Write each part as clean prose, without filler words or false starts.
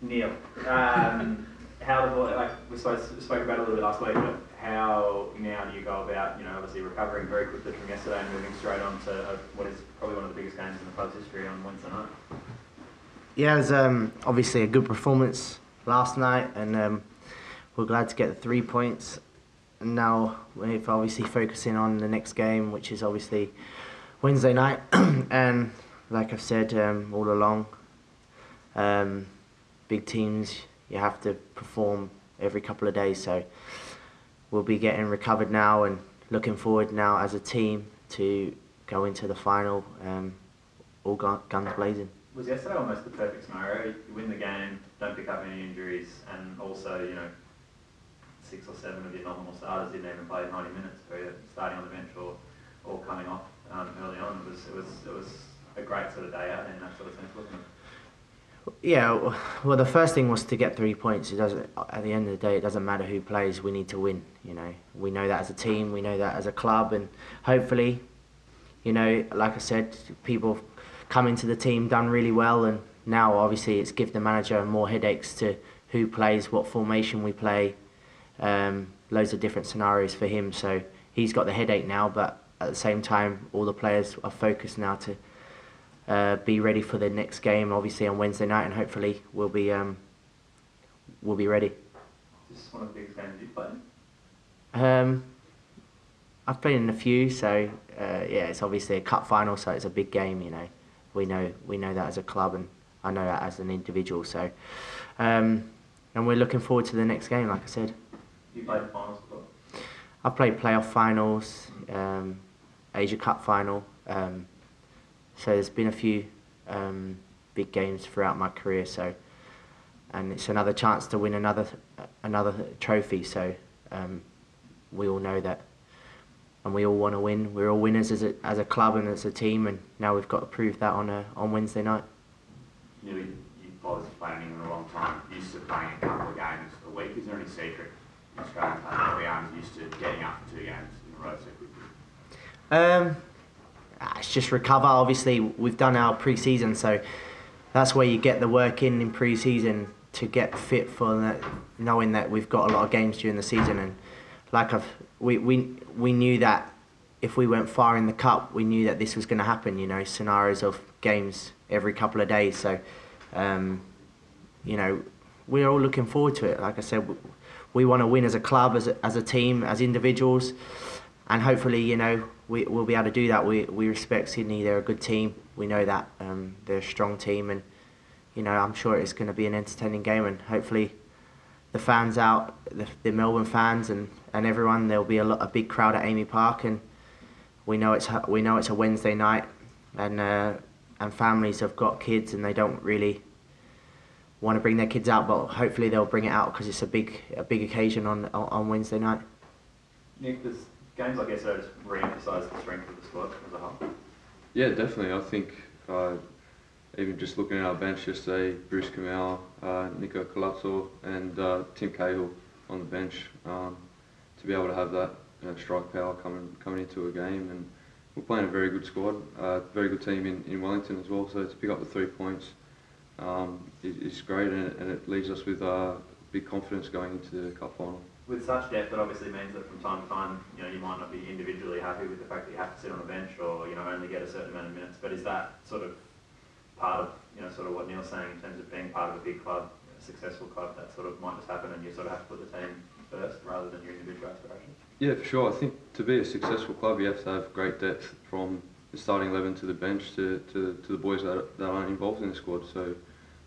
Neil, how like we spoke about it a little bit last week, but how now do you go about, obviously recovering very quickly from yesterday and moving straight on to what is probably one of the biggest games in the club's history on Wednesday night? Yeah, it was obviously a good performance last night, and we're glad to get the 3 points. And now we're obviously focusing on the next game, which is obviously Wednesday night. And like I've said all along, big teams, you have to perform every couple of days. So we'll be getting recovered now and looking forward now as a team to go into the final, all guns blazing. Was yesterday almost the perfect scenario? You win the game, don't pick up any injuries, and also, 6 or 7 of your nominal starters didn't even play 90 minutes, so you're starting on the bench or coming off early on. It was a great sort of day out in that sort of sense, wasn't it? Yeah, well, the first thing was to get 3 points. It doesn't. At the end of the day, it doesn't matter who plays. We need to win. We know that as a team. We know that as a club, and hopefully, like I said, people come into the team done really well, and now obviously it's give the manager more headaches to who plays, what formation we play, loads of different scenarios for him. So he's got the headache now, but at the same time, all the players are focused now to be ready for the next game, obviously on Wednesday night, and hopefully we'll be ready. Is this one of the biggest games you've played? I've played in a few, so yeah, it's obviously a cup final, so it's a big game. We know that as a club, and I know that as an individual. So, and we're looking forward to the next game, like I said. You played finals before? I've played playoff finals, Asia Cup final. So there's been a few big games throughout my career. So, and it's another chance to win another trophy. So we all know that, and we all want to win. We're all winners as a club and as a team, and now we've got to prove that on Wednesday night. You guys have played in England a long time, used to playing a couple of games a week. Is there any secret in Australian players early on used to getting up for 2 games in a row so quickly? It's just recover. Obviously, we've done our pre-season, so that's where you get the work in pre-season to get fit for that, knowing that we've got a lot of games during the season. And like we knew that if we went far in the cup, we knew that this was going to happen. Scenarios of games every couple of days. So, we're all looking forward to it. Like I said, we want to win as a club, as a team, as individuals, and hopefully, we'll be able to do that. We respect Sydney. They're a good team. We know that they're a strong team, and I'm sure it's going to be an entertaining game. And hopefully, the fans out, the Melbourne fans and everyone, there'll be a big crowd at AAMI Park, and we know it's a Wednesday night, and families have got kids and they don't really want to bring their kids out, but hopefully they'll bring it out because it's a big occasion on Wednesday night. Nick, does games like yesterday just re-emphasise the strength of the squad as a whole? Yeah, definitely. I think even just looking at our bench yesterday, Bruce Kamau, Nicolas Colazo and Tim Cahill on the bench, to be able to have that strike power coming into a game, and we're playing a very good squad, very good team in Wellington as well. So to pick up the 3 points is great, and it leaves us with big confidence going into the cup final. With such depth, it obviously means that from time to time, you might not be individually happy with the fact that you have to sit on the bench or only get a certain amount of minutes. But is that sort of part of sort of what Neil's saying in terms of being part of a big club, a successful club, that sort of might just happen, and you sort of have to put the team first rather than your individual aspirations? Yeah, for sure. I think to be a successful club, you have to have great depth from the starting 11 to the bench to the boys that aren't involved in the squad. So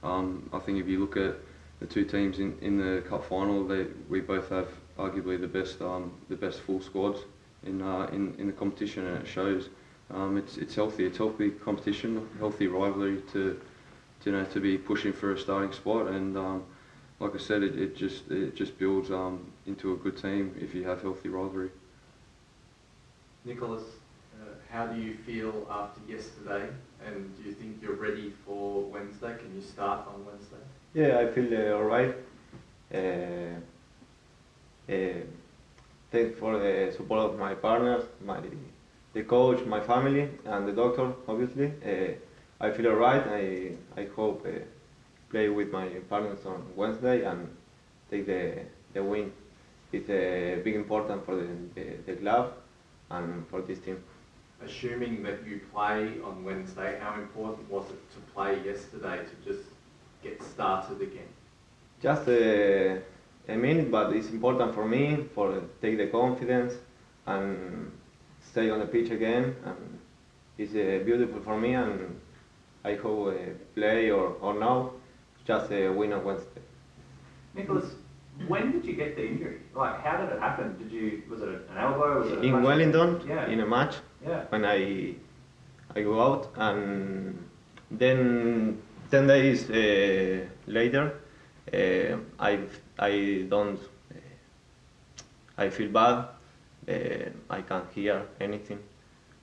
I think if you look at the 2 teams in the cup final, we both have arguably the best full squads in the competition, and it shows. It's healthy. It's healthy competition, healthy rivalry to be pushing for a starting spot, and like I said, it just builds into a good team if you have healthy rivalry. Nicholas, how do you feel after yesterday, and do you think you're ready for Wednesday? Can you start on Wednesday? Yeah, I feel all right. Thanks for the support of my partners, the coach, my family, and the doctor, obviously. I feel all right. I hope play with my partners on Wednesday and take the win. It's big important for the club and for this team. Assuming that you play on Wednesday, how important was it to play yesterday to just get started again? Just a minute, but it's important for me for take the confidence and stay on the pitch again. And it's beautiful for me, and I hope play or no, just a win on Wednesday. Nicholas, when did you get the injury? Like, how did it happen? Was it an elbow? Was it In Wellington, yeah. in a match, Yeah. when I go out, and then 10 days later, I feel bad. I can't hear anything,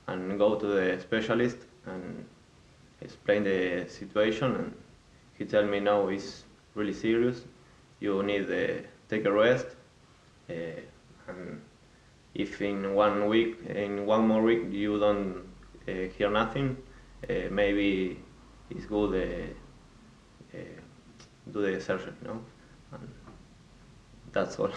and go to the specialist and explain the situation, and he tell me no, it's really serious. You need to take a rest, and if in 1 week, in 1 more week, you don't hear nothing, maybe it's good do the surgery, and that's all.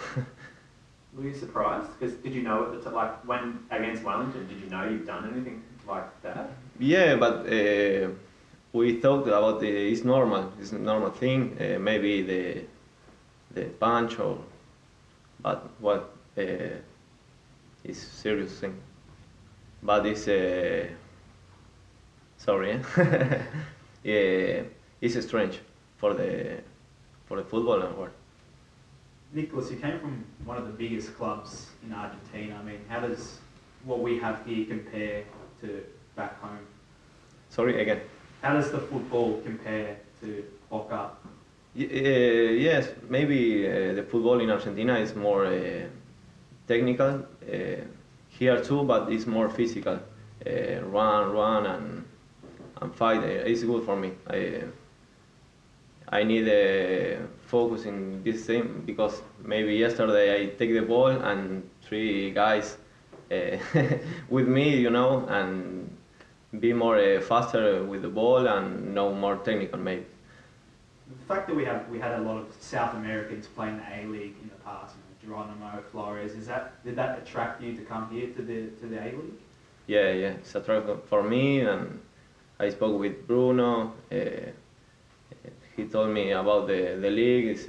Were you surprised? Because did you know at the time, like when against Wellington, did you know you'd done anything like that? Yeah, but we thought about it's a normal thing, maybe the punch but what is serious thing. But it's sorry, yeah, it's strange for the football and what. Nicholas, you came from one of the biggest clubs in Argentina. I mean, how does what we have here compare to back home? Sorry, again. How does the football compare to Boca? Yes, maybe the football in Argentina is more technical. Here too, but it's more physical. Run and fight. It's good for me. I need focus in this thing, because maybe yesterday I take the ball and 3 guys with me, and be more faster with the ball and no more technical maybe. The fact that we had a lot of South Americans playing the A-League in the past, Geronimo, Flores, did that attract you to come here to the A-League? Yeah, it's attractive for me, and I spoke with Bruno. He told me about the league. It's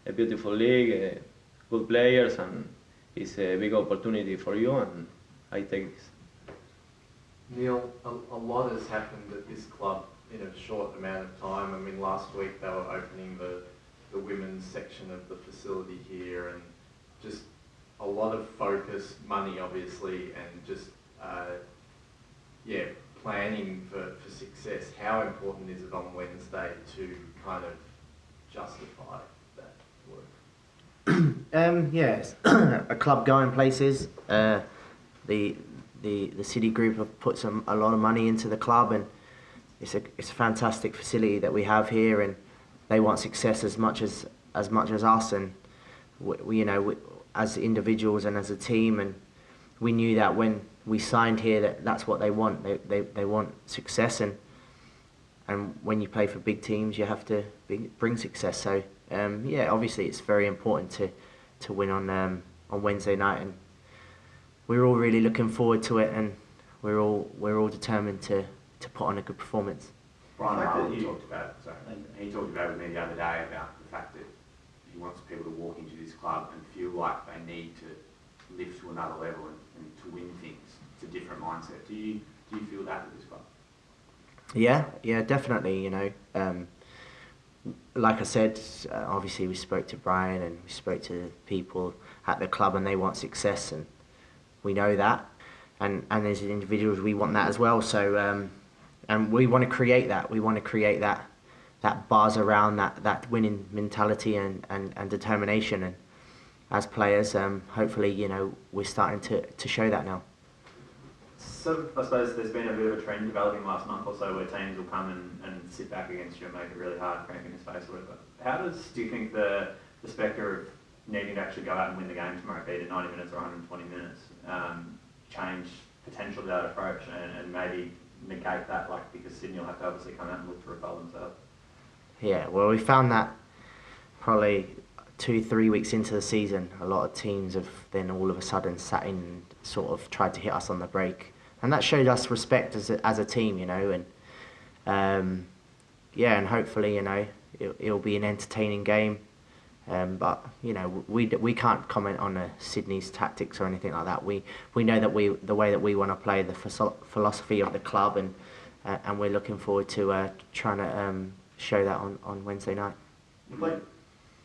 a beautiful league, good players, and it's a big opportunity for you, and I take this. Neil, a lot has happened at this club in a short amount of time. I mean, last week they were opening the women's section of the facility here, and just a lot of focus, money obviously, and just planning for success. How important is it on Wednesday to kind of justify that work? Yes, a club going places. The city group have put a lot of money into the club, and it's a fantastic facility that we have here, and they want success as much as us, and we as individuals and as a team, and we knew that when we signed here that's what they want. They want success, and when you play for big teams, you have to bring success. So obviously it's very important to win on Wednesday night, and we're all really looking forward to it, and we're all determined to put on a good performance. Brian Harlan talked about he talked about with me the other day about the fact that he wants people to walk into this club and feel like they need to lift to another level and to win things. It's a different mindset. Do you feel that with this club? Yeah, definitely. Like I said, obviously we spoke to Brian and we spoke to people at the club, and they want success, and we know that. And as individuals, we want that as well. So, and we want to create that. We want to create that buzz around that winning mentality and determination. And as players, hopefully, we're starting to show that now. So I suppose there's been a bit of a trend developing last month or so where teams will come and sit back against you and make it really hard, cramping his face or whatever. How do you think the spectre of needing to actually go out and win the game tomorrow, be it 90 minutes or 120 minutes, change potentially that approach and maybe negate that, because Sydney will have to obviously come out and look to repel themselves? Yeah, well, we found that probably 2-3 weeks into the season, a lot of teams have then all of a sudden sat in and sort of tried to hit us on the break, and that showed us respect as a team, you know, and yeah, and hopefully, you know, it'll be an entertaining game, but you know, we can't comment on Sydney's tactics or anything like that. We know that the way that we want to play, the philosophy of the club, and we're looking forward to trying to show that on Wednesday night.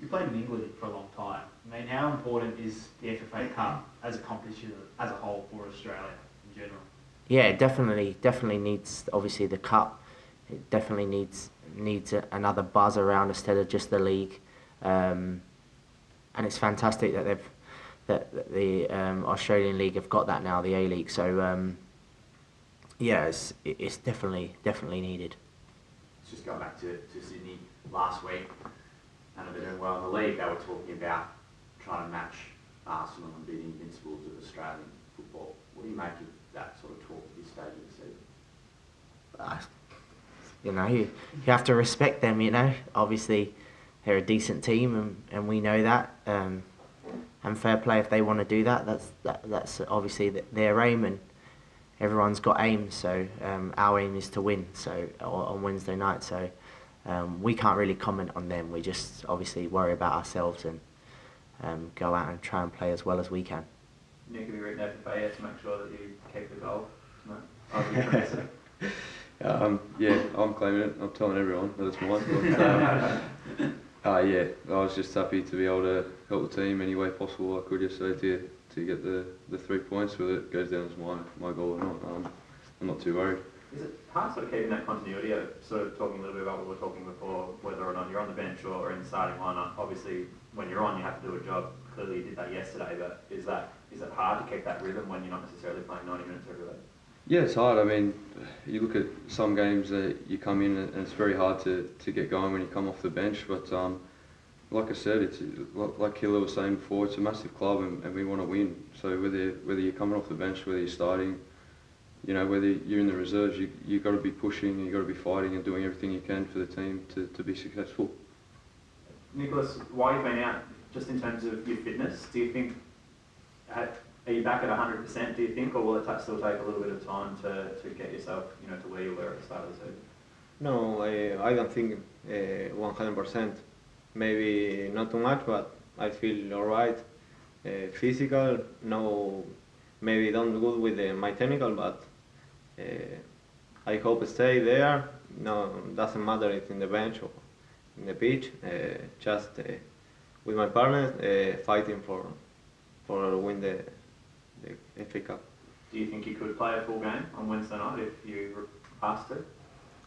You played in England for a long time. I mean, how important is the FFA Cup as a competition as a whole for Australia in general? Yeah, it definitely needs, obviously, the cup. It definitely needs another buzz around instead of just the league. And it's fantastic that the Australian League have got that now, the A League. So yeah, it's definitely needed. Let's just go back to Sydney last week. And they're doing well in the league. They were talking about trying to match Arsenal and be the invincibles of Australian football. What do you make of that sort of talk at this stage of the season? You know, you have to respect them. You know, obviously they're a decent team, and we know that. And fair play if they want to do that. That's obviously their aim, and everyone's got aims. So our aim is to win. So on Wednesday night. So. We can't really comment on them. We just obviously worry about ourselves and go out and try and play as well as we can. Nick, have you written FFA to make sure that you keep the goal? Yeah, I'm claiming it. I'm telling everyone that it's mine. But, yeah, I was just happy to be able to help the team any way possible I could yesterday to get the 3 points. Whether it goes down as my goal or not, I'm not too worried. Is it hard sort of keeping that continuity? Sort of talking a little bit about what we were talking before, whether or not you're on the bench or in the starting lineup. Obviously, when you're on, you have to do a job. Clearly, you did that yesterday. But is it hard to keep that rhythm when you're not necessarily playing 90 minutes every week? Yeah, it's hard. I mean, you look at some games that you come in and it's very hard to get going when you come off the bench. But like I said, it's like Killer was saying before, it's a massive club and we want to win. So whether you're coming off the bench, whether you're starting, you know, whether you're in the reserves, you've got to be pushing, you've got to be fighting and doing everything you can for the team to be successful. Nicholas, while you've been out, just in terms of your fitness, do you think, are you back at 100%, do you think, or will it still take a little bit of time to get yourself, you know, to where you were at the start of the season? No, I don't think 100%. Maybe not too much, but I feel alright. Physical, no, maybe don't good with my technical, but I hope stay there. No, doesn't matter if in the bench or in the pitch. Just with my partners, fighting for win the FA Cup. Do you think you could play a full game on Wednesday night if you were asked to?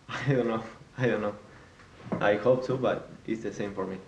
I don't know. I hope so, but it's the same for me.